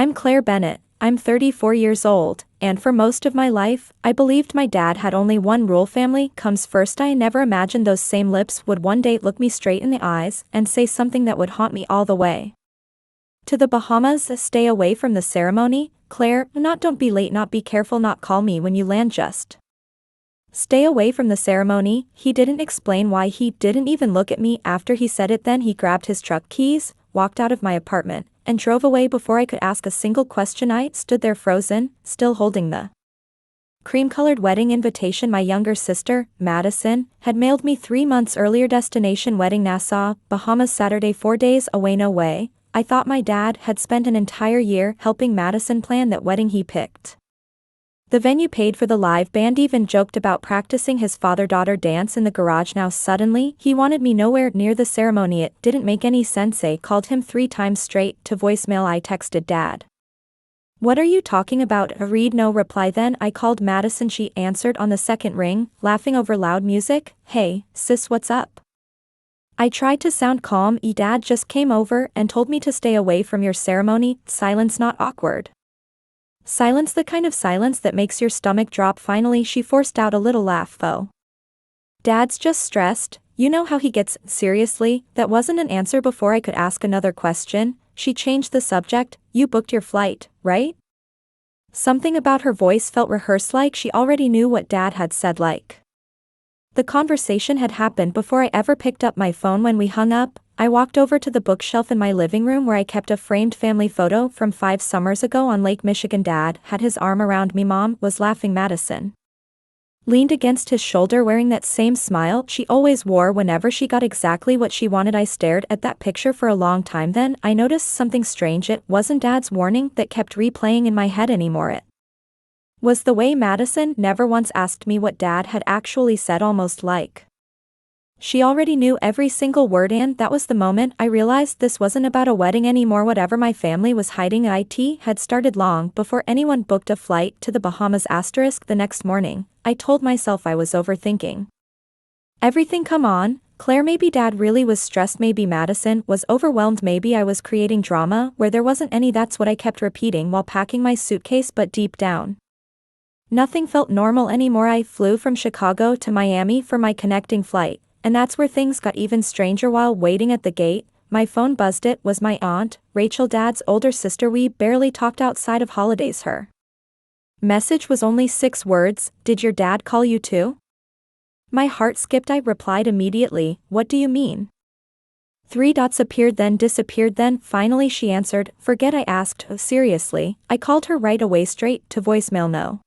I'm Claire Bennett, I'm 34 years old, and for most of my life, I believed my dad had only one rule: family comes first. I never imagined those same lips would one day look me straight in the eyes and say something that would haunt me all the way. To the Bahamas, stay away from the ceremony, Claire, not don't be late, not be careful, not call me when you land, just stay away from the ceremony. He didn't explain why, he didn't even look at me after he said it. Then he grabbed his truck keys, walked out of my apartment, and drove away before I could ask a single question. I stood there frozen, still holding the cream-colored wedding invitation my younger sister, Madison, had mailed me 3 months earlier. Destination: wedding, Nassau, Bahamas, Saturday, 4 days away. No way. I thought my dad had spent an entire year helping Madison plan that wedding. He picked the venue, paid for the live band, even joked about practicing his father-daughter dance in the garage. Now suddenly, he wanted me nowhere near the ceremony. It didn't make any sense. I called him 3 times straight to voicemail. I texted Dad, "What are you talking about?" A read, no reply. Then I called Madison. She answered on the second ring, laughing over loud music. "Hey, sis, what's up?" I tried to sound calm. Dad just came over and told me to stay away from your ceremony." Silence, not awkward silence, the kind of silence that makes your stomach drop. Finally she forced out a little laugh. "Oh, Dad's just stressed, you know how he gets." Seriously, that wasn't an answer. Before I could ask another question, she changed the subject. "You booked your flight, right?" Something about her voice felt rehearsed, like she already knew what Dad had said, like the conversation had happened before I ever picked up my phone. When we hung up, I walked over to the bookshelf in my living room where I kept a framed family photo from 5 summers ago on Lake Michigan. Dad had his arm around me. Mom was laughing. Madison leaned against his shoulder, wearing that same smile she always wore whenever she got exactly what she wanted. I stared at that picture for a long time. Then I noticed something strange. It wasn't Dad's warning that kept replaying in my head anymore. It was the way Madison never once asked me what Dad had actually said, almost like she already knew every single word. And that was the moment I realized this wasn't about a wedding anymore. Whatever my family was hiding, it had started long before anyone booked a flight to the Bahamas. The next morning, I told myself I was overthinking everything. Come on, Claire, maybe Dad really was stressed. Maybe Madison was overwhelmed. Maybe I was creating drama where there wasn't any. That's what I kept repeating while packing my suitcase, but deep down, nothing felt normal anymore. I flew from Chicago to Miami for my connecting flight, and that's where things got even stranger. While waiting at the gate, my phone buzzed. It was my aunt, Rachel, Dad's older sister. We barely talked outside of holidays. Her message was only 6 words: "Did your dad call you too?" My heart skipped. I replied immediately, "What do you mean?" 3 dots appeared, then disappeared. Then finally she answered, "Forget I asked." "Oh, seriously?" I called her right away, straight to voicemail. No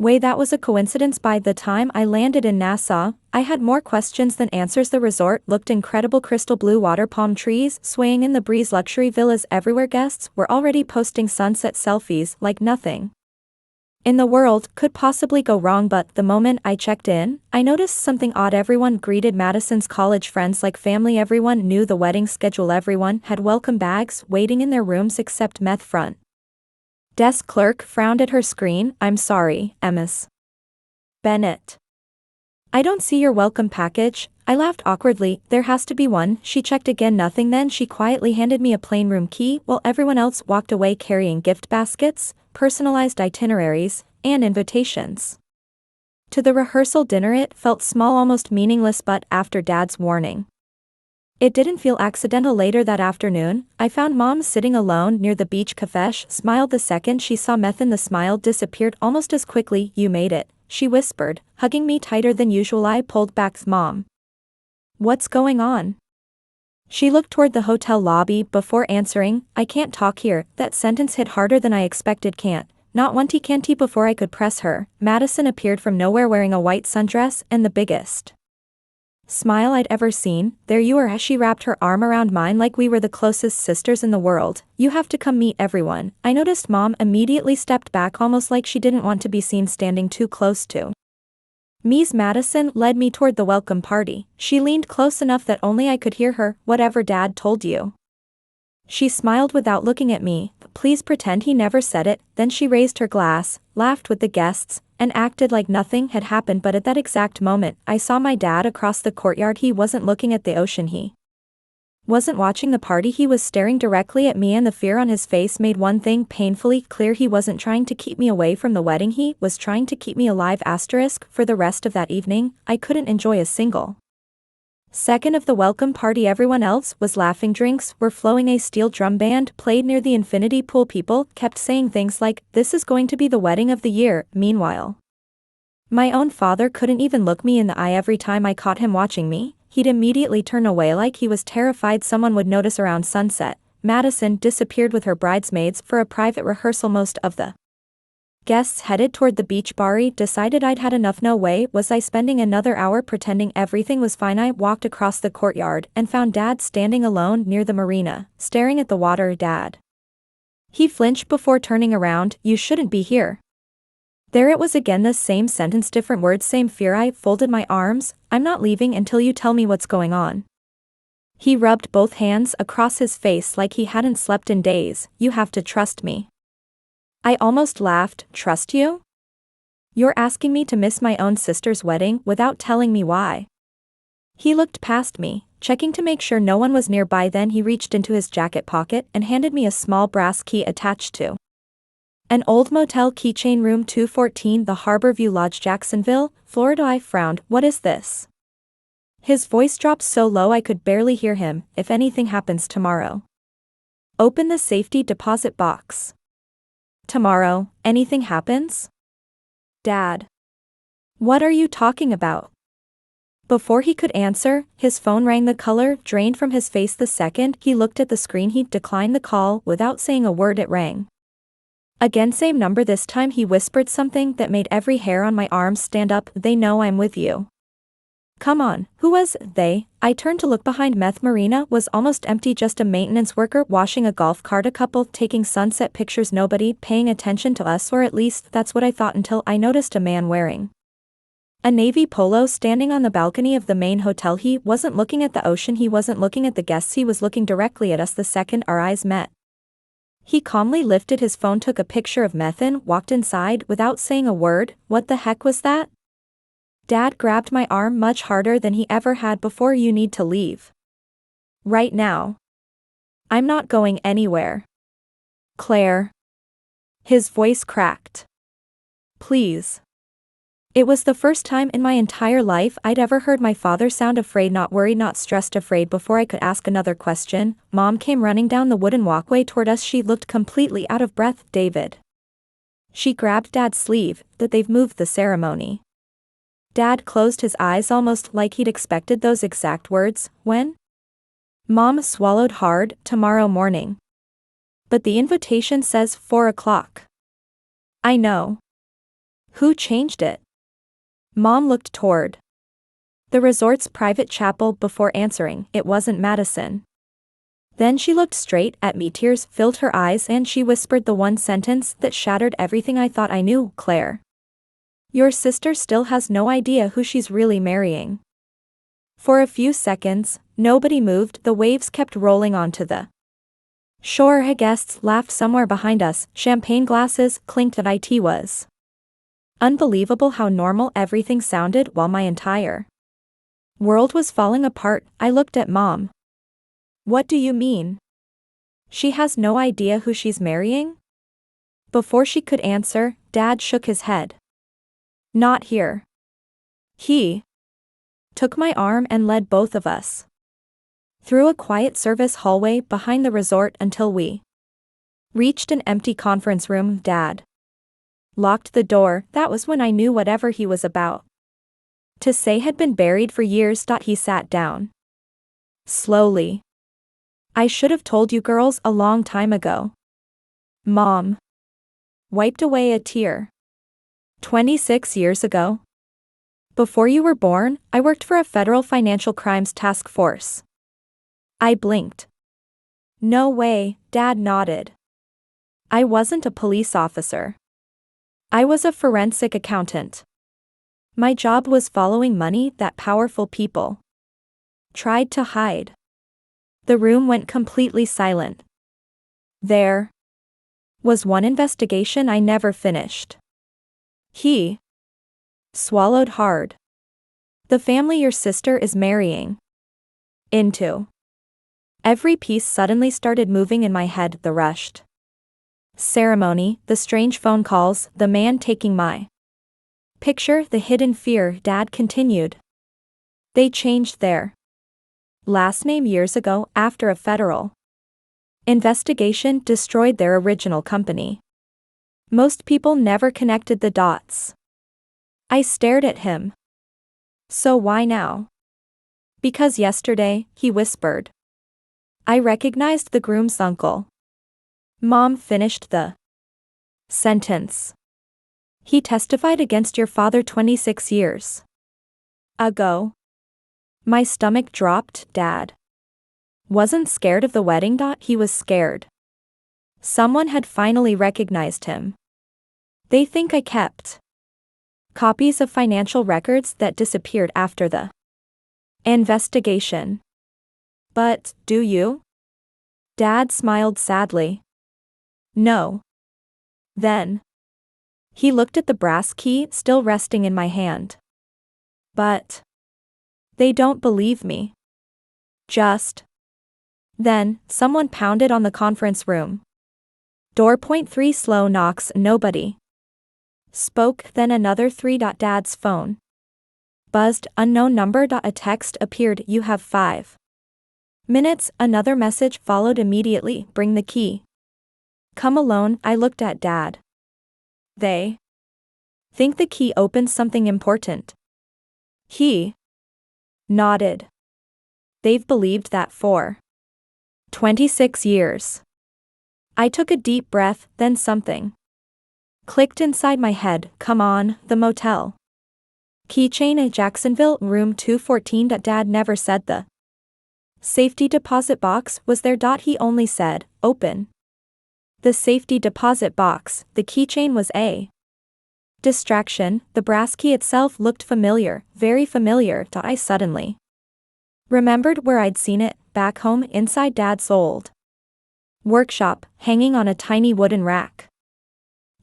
way that was a coincidence. By the time I landed in Nassau, I had more questions than answers. The resort looked incredible: crystal blue water, palm trees swaying in the breeze, luxury villas everywhere. Guests were already posting sunset selfies, like nothing in the world could possibly go wrong. But the moment I checked in, I noticed something odd. Everyone greeted Madison's college friends like family. Everyone knew the wedding schedule. Everyone had welcome bags waiting in their rooms except meth front desk clerk frowned at her screen. "I'm sorry, Ms. Bennett, I don't see your welcome package." I laughed awkwardly. "There has to be one." She checked again, nothing. Then she quietly handed me a plain room key while everyone else walked away carrying gift baskets, personalized itineraries, and invitations to the rehearsal dinner. It felt small, almost meaningless, but after Dad's warning, it didn't feel accidental. Later that afternoon, I found Mom sitting alone near the beach cafe. She smiled the second she saw meth, and the smile disappeared almost as quickly. "You made it," she whispered, hugging me tighter than usual. I pulled back. "Mom, what's going on?" She looked toward the hotel lobby before answering. "I can't talk here." That sentence hit harder than I expected. "Can't?" Not one can't. Before I could press her, Madison appeared from nowhere wearing a white sundress and the biggest smile I'd ever seen. "There you are." As she wrapped her arm around mine like we were the closest sisters in the world. "You have to come meet everyone." I noticed Mom immediately stepped back, almost like she didn't want to be seen standing too close to Ms. Madison led me toward the welcome party. She leaned close enough that only I could hear her. "Whatever Dad told you." She smiled without looking at me. "Please pretend he never said it." Then she raised her glass, laughed with the guests, and acted like nothing had happened. But at that exact moment, I saw my dad across the courtyard. He wasn't looking at the ocean. He wasn't watching the party. He was staring directly at me, and the fear on his face made one thing painfully clear: he wasn't trying to keep me away from the wedding, he was trying to keep me alive. For the rest of that evening, I couldn't enjoy a single second of the welcome party. Everyone else was laughing, drinks were flowing, a steel drum band played near the infinity pool. People kept saying things like, "This is going to be the wedding of the year." Meanwhile, my own father couldn't even look me in the eye. Every time I caught him watching me, he'd immediately turn away like he was terrified someone would notice. Around sunset, Madison disappeared with her bridesmaids for a private rehearsal. Most of the guests headed toward the beach. Bari decided I'd had enough. No way was I spending another hour pretending everything was fine. I walked across the courtyard and found Dad standing alone near the marina, staring at the water. Dad. He flinched before turning around. "You shouldn't be here." There it was again, the same sentence, different words, same fear. I folded my arms. "I'm not leaving until you tell me what's going on." He rubbed both hands across his face like he hadn't slept in days. "You have to trust me." I almost laughed. "Trust you? You're asking me to miss my own sister's wedding without telling me why?" He looked past me, checking to make sure no one was nearby. Then he reached into his jacket pocket and handed me a small brass key attached to an old motel keychain. "Room 214, the Harborview Lodge, Jacksonville, Florida." I frowned. "What is this?" His voice dropped so low I could barely hear him. "If anything happens tomorrow, open the safety deposit box." "Tomorrow, anything happens?" "Dad. What are you talking about?" Before he could answer, his phone rang. The color drained from his face the second he looked at the screen. He declined the call without saying a word. It rang again, same number. This time he whispered something that made every hair on my arm stand up. "They know I'm with you." "Come on." Who was they? I turned to look behind. Meth Marina was almost empty, just a maintenance worker washing a golf cart, a couple taking sunset pictures, nobody paying attention to us, or at least that's what I thought, until I noticed a man wearing a navy polo standing on the balcony of the main hotel. He wasn't looking at the ocean, he wasn't looking at the guests, he was looking directly at us. The second our eyes met, he calmly lifted his phone, took a picture of Meth, and walked inside without saying a word. What the heck was that? Dad grabbed my arm much harder than he ever had before. "You need to leave right now." "I'm not going anywhere, Claire." His voice cracked. "Please." It was the first time in my entire life I'd ever heard my father sound afraid, not worried, not stressed, afraid. Before I could ask another question, Mom came running down the wooden walkway toward us. She looked completely out of breath. "David." She grabbed Dad's sleeve. "That they've moved the ceremony." Dad closed his eyes, almost like he'd expected those exact words. "When?" Mom swallowed hard. "Tomorrow morning." "But the invitation says 4 o'clock. "I know." "Who changed it?" Mom looked toward the resort's private chapel before answering. "It wasn't Madison." Then she looked straight at me. Tears filled her eyes and she whispered the one sentence that shattered everything I thought I knew. "Claire, your sister still has no idea who she's really marrying." For a few seconds, nobody moved. The waves kept rolling onto the shore. Guests laughed somewhere behind us. Champagne glasses clinked. It was unbelievable how normal everything sounded while my entire world was falling apart. I looked at Mom. "What do you mean? She has no idea who she's marrying?" Before she could answer, Dad shook his head. "Not here." He took my arm and led both of us through a quiet service hallway behind the resort until we reached an empty conference room. Dad locked the door. That was when I knew whatever he was about to say had been buried for years. He sat down slowly. "I should have told you girls a long time ago." Mom wiped away a tear. 26 years ago. Before you were born, I worked for a federal financial crimes task force." I blinked. "No way," Dad nodded. "I wasn't a police officer. I was a forensic accountant. My job was following money that powerful people tried to hide." The room went completely silent. There was one investigation I never finished. He swallowed hard. "The family your sister is marrying into Every piece suddenly started moving in my head, the rushed ceremony, the strange phone calls, the man taking my picture, the hidden fear. Dad continued. They changed their last name years ago after a federal investigation destroyed their original company. Most people never connected the dots. I stared at him. So why now? Because yesterday, he whispered. I recognized the groom's uncle. Mom finished the sentence. He testified against your father 26 years ago. My stomach dropped. Dad wasn't scared of the wedding. He was scared. Someone had finally recognized him. They think I kept copies of financial records that disappeared after the investigation. But, do you? Dad smiled sadly. No. Then. He looked at the brass key still resting in my hand. But. They don't believe me. Just. Then, someone pounded on the conference room door. Point 3 slow knocks. Nobody spoke. Then another 3. Dad's phone buzzed. Unknown number. A text appeared. You have 5 minutes. Another message followed immediately. Bring the key. Come alone. I looked at Dad. They think the key opens something important. He nodded. They've believed that for 26 years. I took a deep breath, then something clicked inside my head. Come on, the motel keychain at Jacksonville, room 214. Dad never said the safety deposit box was there. He only said, open the safety deposit box. The keychain was a distraction. The brass key itself looked familiar, very familiar. I suddenly remembered where I'd seen it, back home inside Dad's old workshop, hanging on a tiny wooden rack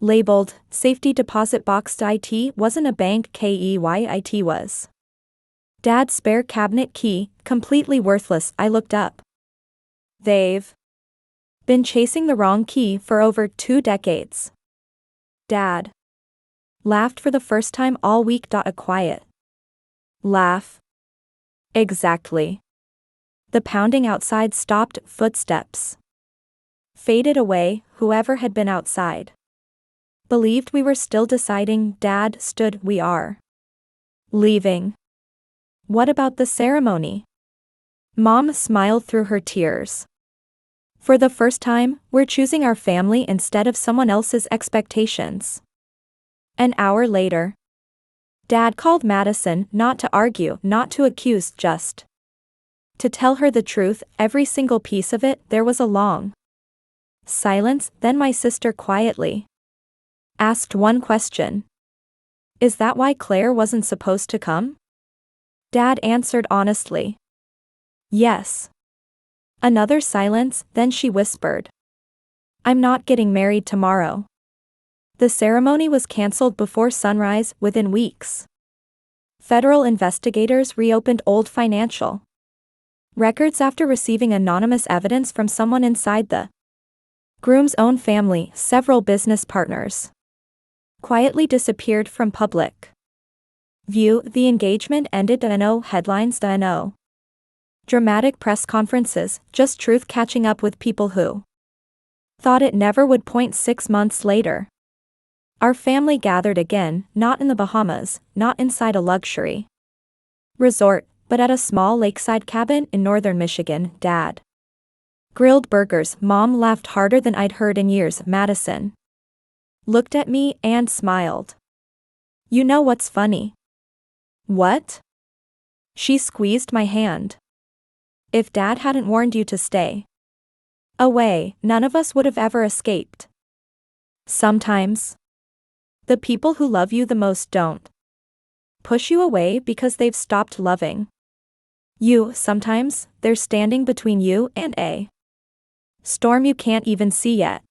labeled safety deposit box. It wasn't a bank key, it was Dad's spare cabinet key, completely worthless. I looked up. They've been chasing the wrong key for over 2 decades. Dad laughed for the first time all week. A quiet laugh. Exactly. The pounding outside stopped. Footsteps faded away. Whoever had been outside believed we were still deciding. Dad stood. We are leaving. What about the ceremony? Mom smiled through her tears. For the first time, we're choosing our family instead of someone else's expectations. An hour later, Dad called Madison, not to argue, not to accuse, just to tell her the truth, every single piece of it. There was a long silence, then my sister quietly asked one question. Is that why Claire wasn't supposed to come? Dad answered honestly. Yes. Another silence, then she whispered. I'm not getting married tomorrow. The ceremony was cancelled before sunrise. Within weeks, federal investigators reopened old financial records after receiving anonymous evidence from someone inside the groom's own family. Several business partners quietly disappeared from public view. The engagement ended. No headlines, no dramatic press conferences, just truth catching up with people who thought it never would. 6 months later, our family gathered again, not in the Bahamas, not inside a luxury resort, but at a small lakeside cabin in northern Michigan. Dad grilled burgers. Mom laughed harder than I'd heard in years. Madison looked at me and smiled. You know what's funny? What? She squeezed my hand. If Dad hadn't warned you to stay away, none of us would have ever escaped. Sometimes, the people who love you the most don't push you away because they've stopped loving you. Sometimes, they're standing between you and a storm you can't even see yet.